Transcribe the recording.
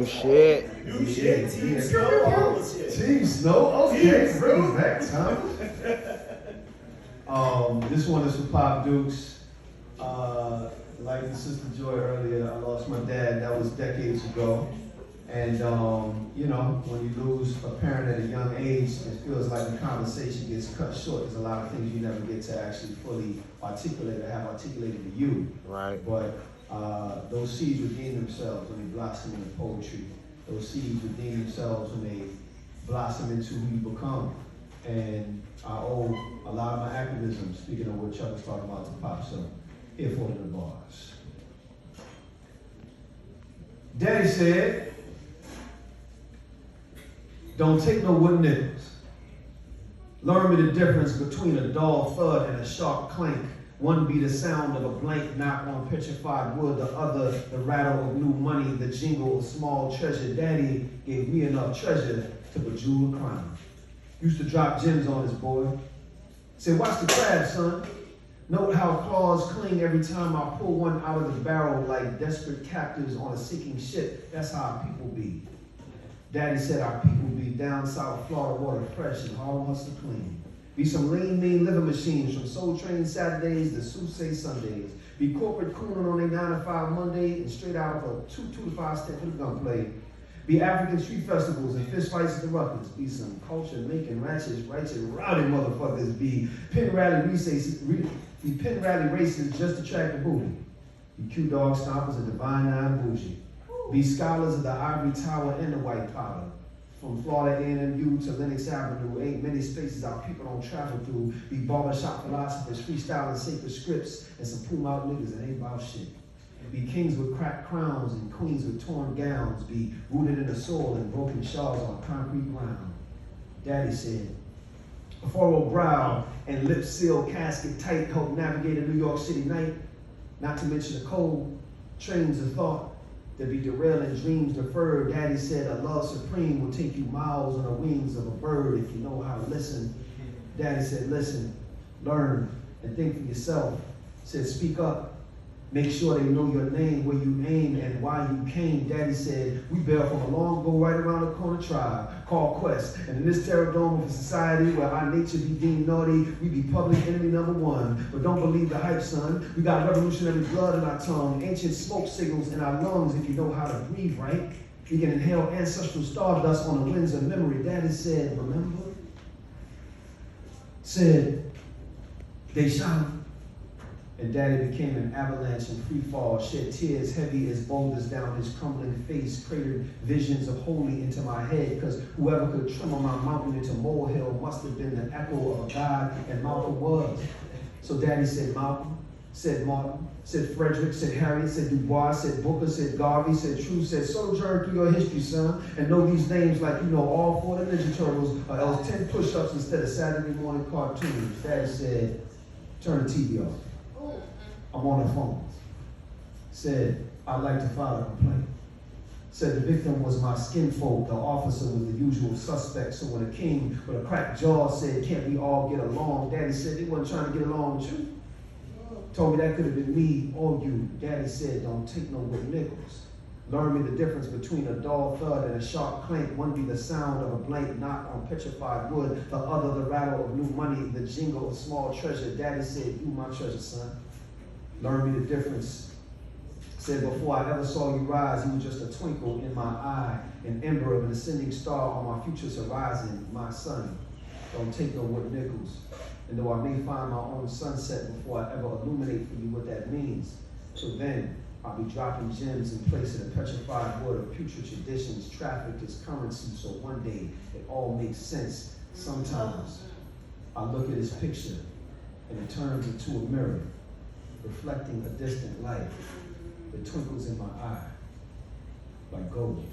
New shit. New shit. Team Snow. All shit. Team Snow. Okay. Bring it back, Tom. This one is for Pop Dukes. Like the Sister Joy earlier, I lost my dad. That was decades ago. And, you know, when you lose a parent at a young age, it feels like the conversation gets cut short. There's a lot of things you never get to actually fully articulate or have articulated to you. Right. But those seeds redeem themselves when they blossom into poetry. Those seeds redeem themselves when they blossom into who you become. And I owe a lot of my activism, speaking of what Chuck was talking about, to Pop. So here for the bars. Daddy said, don't take no wooden nickels. Learn me the difference between a dull thud and a sharp clank. One be the sound of a blank knock on petrified wood, the other the rattle of new money, the jingle of small treasure. Daddy gave me enough treasure to bejewel a crown. Used to drop gems on his boy. Say, watch the crab, son. Note how claws cling every time I pull one out of the barrel like desperate captives on a sinking ship. That's how our people be. Daddy said our people be down south Florida water fresh and Harlem hustle clean. Be some lean, mean living machines from Soul Train Saturdays to Sousa Sundays. Be corporate cooning on their 9 to 5 Monday and straight out of a 2 to 5 step for the gunplay. Be African street festivals and fist fights at the Ruckers. Be some culture making ratchet, righteous, rowdy motherfuckers. Be pen rally races just to track the booty. Be Q dog stompers and divine nine bougie. Be scholars of the ivory tower and the white powder. From Florida A&MU to Lenox Avenue, ain't many spaces our people don't travel through. Be barbershop philosophers, freestyling sacred scripts, and some poom out niggas that ain't about shit. Be kings with cracked crowns and queens with torn gowns. Be rooted in the soil and broken shards on concrete ground. Daddy said, a furrowed brow and lips sealed casket tight help navigate a New York City night. Not to mention the cold trains of thought that be derailing dreams deferred. Daddy said a love supreme will take you miles on the wings of a bird if you know how to listen. Daddy said, listen, learn, and think for yourself. Said, speak up. Make sure they know your name, where you aim, and why you came. Daddy said, we bail from a long ago right around the corner tribe called Quest. And in this terror dome of a society where our nature be deemed naughty, we be public enemy number one. But don't believe the hype, son. We got revolutionary blood in our tongue, ancient smoke signals in our lungs if you know how to breathe right. We can inhale ancestral stardust on the winds of memory. Daddy said, remember? Said, they shot him. And Daddy became an avalanche in free fall, shed tears heavy as boulders down his crumbling face, cratered visions of holy into my head, because whoever could trim my mountain into molehill must have been the echo of a god, and Malcolm was. So Daddy said Malcolm, said Martin, said Frederick, said Harriet, said Du Bois, said Booker, said Garvey, said True, said sojourn through your history, son, and know these names like you know all 4 of the Ninja Turtles, or else 10 push-ups instead of Saturday morning cartoons. Daddy said, turn the TV off. I'm on the phone. Said, I'd like to file a complaint. Said the victim was my skinfolk. The officer was the usual suspect. So when a king with a cracked jaw said, can't we all get along? Daddy said, he wasn't trying to get along with you. Told me that could have been me or you. Daddy said, don't take no wooden nickels. Learn me the difference between a dull thud and a sharp clank. One be the sound of a blank knock on petrified wood. The other the rattle of new money, the jingle of small treasure. Daddy said, you my treasure, son. Learn me the difference. Said before I ever saw you rise, you were just a twinkle in my eye, an ember of an ascending star on my future's horizon. My son, don't take no wooden nickels. And though I may find my own sunset before I ever illuminate for you what that means, so then I'll be dropping gems in place of the petrified wood of putrid traditions, trafficked as currency, so one day it all makes sense. Sometimes I look at this picture and it turns into a mirror, reflecting a distant light that twinkles in my eye like gold.